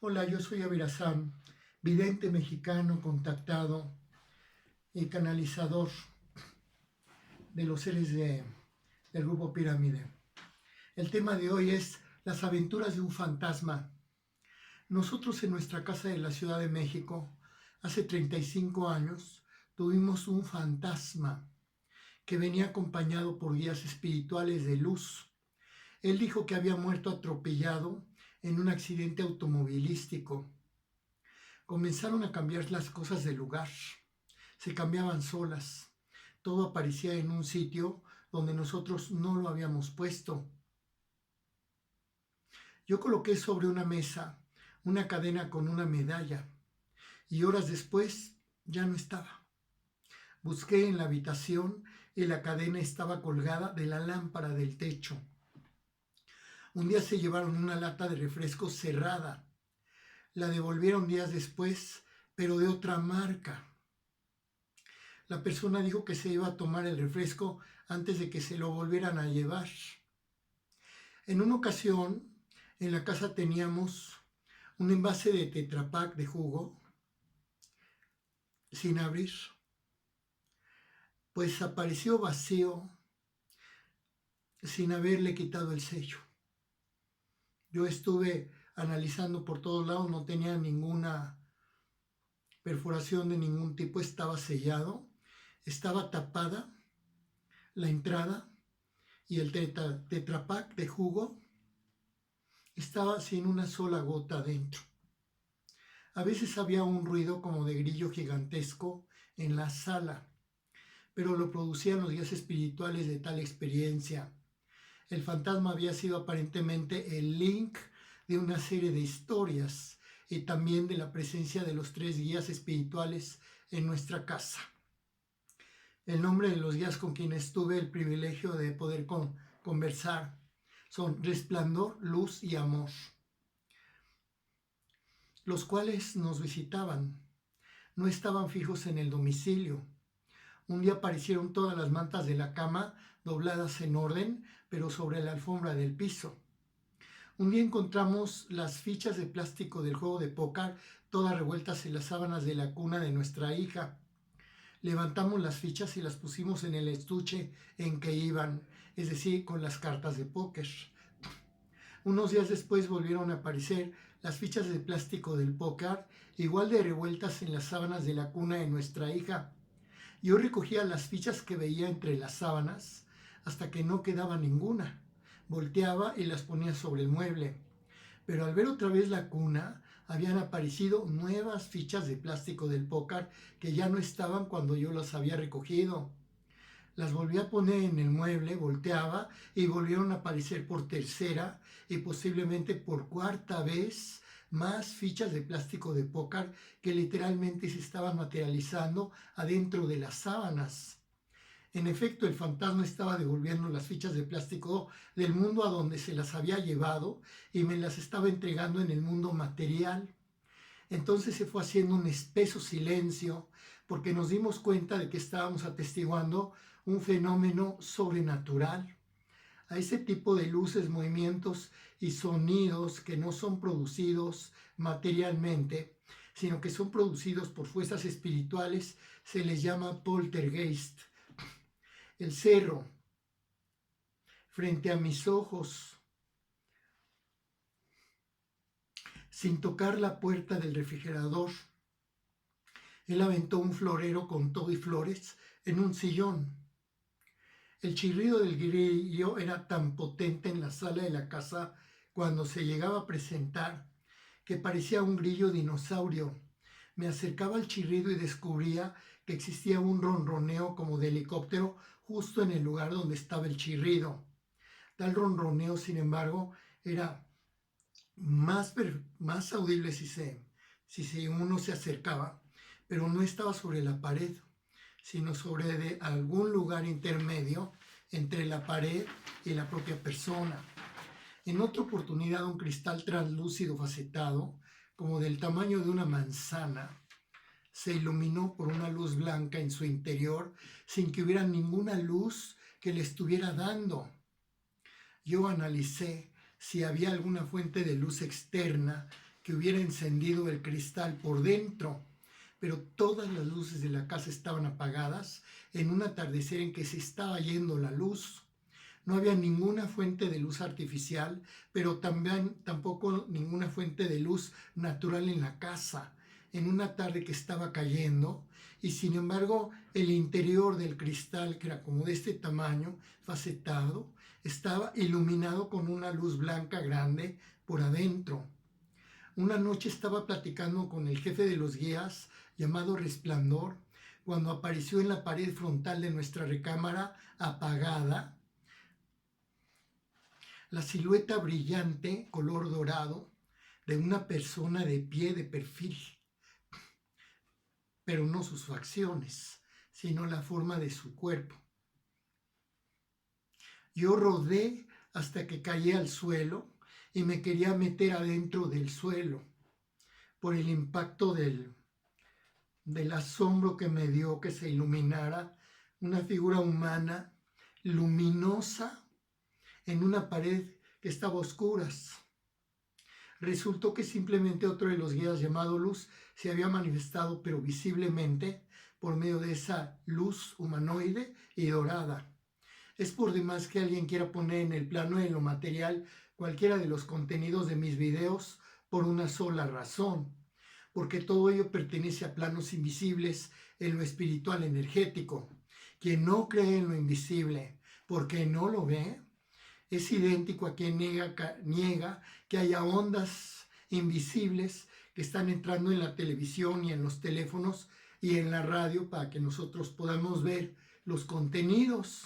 Hola, yo soy Abirazam, vidente mexicano contactado y canalizador de los seres del grupo Pirámide. El tema de hoy es las aventuras de un fantasma. Nosotros en nuestra casa de la Ciudad de México, hace 35 años, tuvimos un fantasma que venía acompañado por guías espirituales de luz. Él dijo que había muerto atropellado en un accidente automovilístico. Comenzaron a cambiar las cosas del lugar, se cambiaban solas, todo aparecía en un sitio donde nosotros no lo habíamos puesto. Yo coloqué sobre una mesa una cadena con una medalla y horas después ya no estaba. Busqué en la habitación y la cadena estaba colgada de la lámpara del techo. Un día se llevaron una lata de refresco cerrada. La devolvieron días después, pero de otra marca. La persona dijo que se iba a tomar el refresco antes de que se lo volvieran a llevar. En una ocasión, en la casa teníamos un envase de Tetra Pak de jugo sin abrir. Pues apareció vacío sin haberle quitado el sello. Yo estuve analizando por todos lados, no tenía ninguna perforación de ningún tipo, estaba sellado, estaba tapada la entrada y el Tetra Pak de jugo estaba sin una sola gota dentro. A veces había un ruido como de grillo gigantesco en la sala, pero lo producían los guías espirituales de tal experiencia. El fantasma había sido aparentemente el link de una serie de historias y también de la presencia de los 3 guías espirituales en nuestra casa. El nombre de los guías con quienes tuve el privilegio de poder conversar son Resplandor, Luz y Amor, los cuales nos visitaban. No estaban fijos en el domicilio. Un día aparecieron todas las mantas de la cama dobladas en orden, pero sobre la alfombra del piso. Un día encontramos las fichas de plástico del juego de póker todas revueltas en las sábanas de la cuna de nuestra hija. Levantamos las fichas y las pusimos en el estuche en que iban, es decir, con las cartas de póker. Unos días después volvieron a aparecer las fichas de plástico del póker, igual de revueltas en las sábanas de la cuna de nuestra hija. Yo recogía las fichas que veía entre las sábanas hasta que no quedaba ninguna. Volteaba y las ponía sobre el mueble. Pero al ver otra vez la cuna, habían aparecido nuevas fichas de plástico del póker que ya no estaban cuando yo las había recogido. Las volví a poner en el mueble, volteaba y volvieron a aparecer por tercera y posiblemente por cuarta vez más fichas de plástico de póker que literalmente se estaban materializando adentro de las sábanas. En efecto, el fantasma estaba devolviendo las fichas de plástico del mundo a donde se las había llevado y me las estaba entregando en el mundo material. Entonces se fue haciendo un espeso silencio porque nos dimos cuenta de que estábamos atestiguando un fenómeno sobrenatural. A ese tipo de luces, movimientos y sonidos que no son producidos materialmente, sino que son producidos por fuerzas espirituales, se les llama poltergeist. El cerro, frente a mis ojos, sin tocar la puerta del refrigerador, él aventó un florero con todo y flores en un sillón. El chirrido del grillo era tan potente en la sala de la casa cuando se llegaba a presentar que parecía un grillo dinosaurio. Me acercaba al chirrido y descubría que existía un ronroneo como de helicóptero justo en el lugar donde estaba el chirrido. Tal ronroneo, sin embargo, era más audible si uno se acercaba, pero no estaba sobre la pared, sino sobre algún lugar intermedio entre la pared y la propia persona. En otra oportunidad, un cristal translúcido facetado, como del tamaño de una manzana, se iluminó por una luz blanca en su interior sin que hubiera ninguna luz que le estuviera dando. Yo analicé si había alguna fuente de luz externa que hubiera encendido el cristal por dentro, pero todas las luces de la casa estaban apagadas en un atardecer en que se estaba yendo la luz. No había ninguna fuente de luz artificial, pero tampoco ninguna fuente de luz natural en la casa, en una tarde que estaba cayendo, y sin embargo el interior del cristal, que era como de este tamaño, facetado, estaba iluminado con una luz blanca grande por adentro. Una noche estaba platicando con el jefe de los guías, llamado Resplandor, cuando apareció en la pared frontal de nuestra recámara apagada la silueta brillante, color dorado, de una persona de pie de perfil, pero no sus facciones, sino la forma de su cuerpo. Yo rodé hasta que caí al suelo y me quería meter adentro del suelo por el impacto del asombro que me dio que se iluminara una figura humana luminosa en una pared que estaba a oscuras. Resultó que simplemente otro de los guías llamado Luz se había manifestado, pero visiblemente, por medio de esa luz humanoide y dorada. Es por demás que alguien quiera poner en el plano de lo material cualquiera de los contenidos de mis videos por una sola razón, porque todo ello pertenece a planos invisibles en lo espiritual energético. Quien no cree en lo invisible porque no lo ve, es idéntico a quien niega que haya ondas invisibles que están entrando en la televisión y en los teléfonos y en la radio para que nosotros podamos ver los contenidos.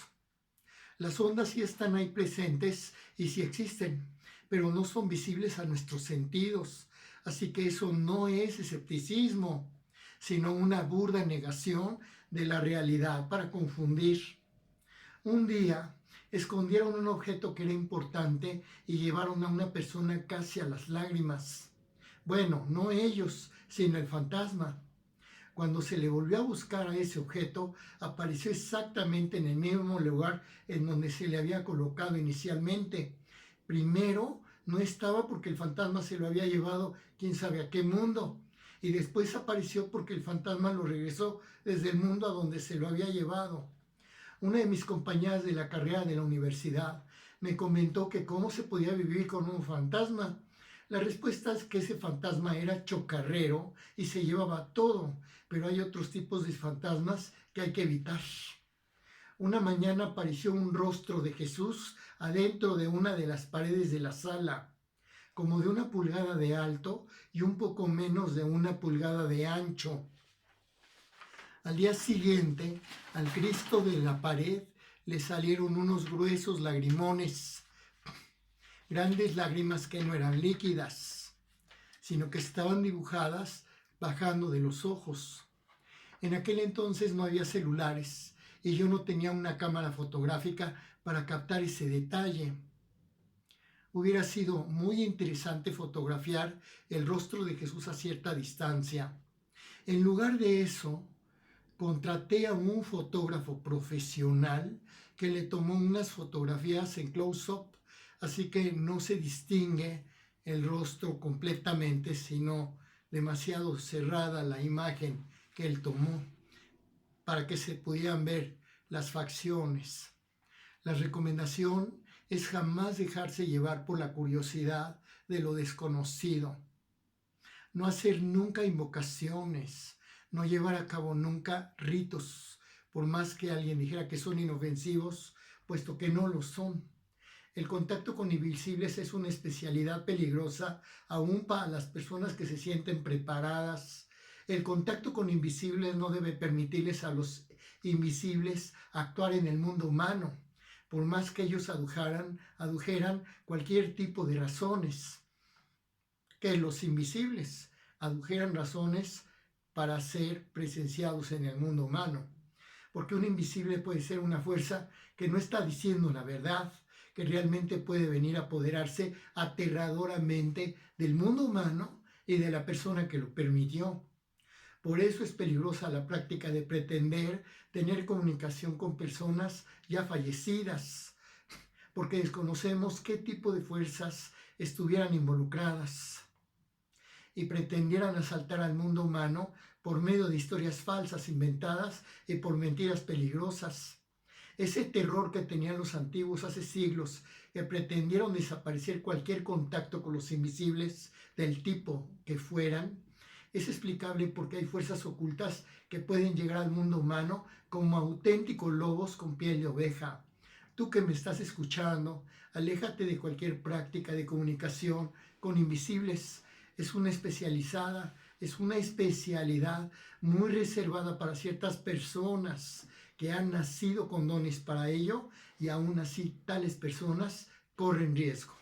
Las ondas sí están ahí presentes y sí existen, pero no son visibles a nuestros sentidos. Así que eso no es escepticismo, sino una burda negación de la realidad para confundir. Un día escondieron un objeto que era importante y llevaron a una persona casi a las lágrimas. Bueno, no ellos, sino el fantasma. Cuando se le volvió a buscar a ese objeto, apareció exactamente en el mismo lugar en donde se le había colocado inicialmente. Primero no estaba porque el fantasma se lo había llevado quién sabe a qué mundo, y después apareció porque el fantasma lo regresó desde el mundo a donde se lo había llevado. Una de mis compañeras de la carrera de la universidad me comentó que cómo se podía vivir con un fantasma. La respuesta es que ese fantasma era chocarrero y se llevaba todo, pero hay otros tipos de fantasmas que hay que evitar. Una mañana apareció un rostro de Jesús adentro de una de las paredes de la sala, como de 1 pulgada de alto y un poco menos de 1 pulgada de ancho. Al día siguiente, al Cristo de la pared le salieron unos gruesos lagrimones, grandes lágrimas que no eran líquidas, sino que estaban dibujadas bajando de los ojos. En aquel entonces no había celulares y yo no tenía una cámara fotográfica para captar ese detalle. Hubiera sido muy interesante fotografiar el rostro de Jesús a cierta distancia. En lugar de eso, contraté a un fotógrafo profesional que le tomó unas fotografías en close-up, así que no se distingue el rostro completamente, sino demasiado cerrada la imagen que él tomó para que se pudieran ver las facciones. La recomendación es jamás dejarse llevar por la curiosidad de lo desconocido. No hacer nunca invocaciones, no llevar a cabo nunca ritos, por más que alguien dijera que son inofensivos, puesto que no lo son. El contacto con invisibles es una especialidad peligrosa, aún para las personas que se sienten preparadas. El contacto con invisibles no debe permitirles a los invisibles actuar en el mundo humano, por más que ellos adujeran cualquier tipo de razones. Que los invisibles adujeran razones para ser presenciados en el mundo humano. Porque un invisible puede ser una fuerza que no está diciendo la verdad, que realmente puede venir a apoderarse aterradoramente del mundo humano y de la persona que lo permitió. Por eso es peligrosa la práctica de pretender tener comunicación con personas ya fallecidas, porque desconocemos qué tipo de fuerzas estuvieran involucradas. y pretendieran asaltar al mundo humano por medio de historias falsas inventadas y por mentiras peligrosas. Ese terror que tenían los antiguos hace siglos, que pretendieron desaparecer cualquier contacto con los invisibles del tipo que fueran, es explicable porque hay fuerzas ocultas que pueden llegar al mundo humano como auténticos lobos con piel de oveja. Tú que me estás escuchando, aléjate de cualquier práctica de comunicación con invisibles. Es una especialidad muy reservada para ciertas personas que han nacido con dones para ello y aún así tales personas corren riesgo.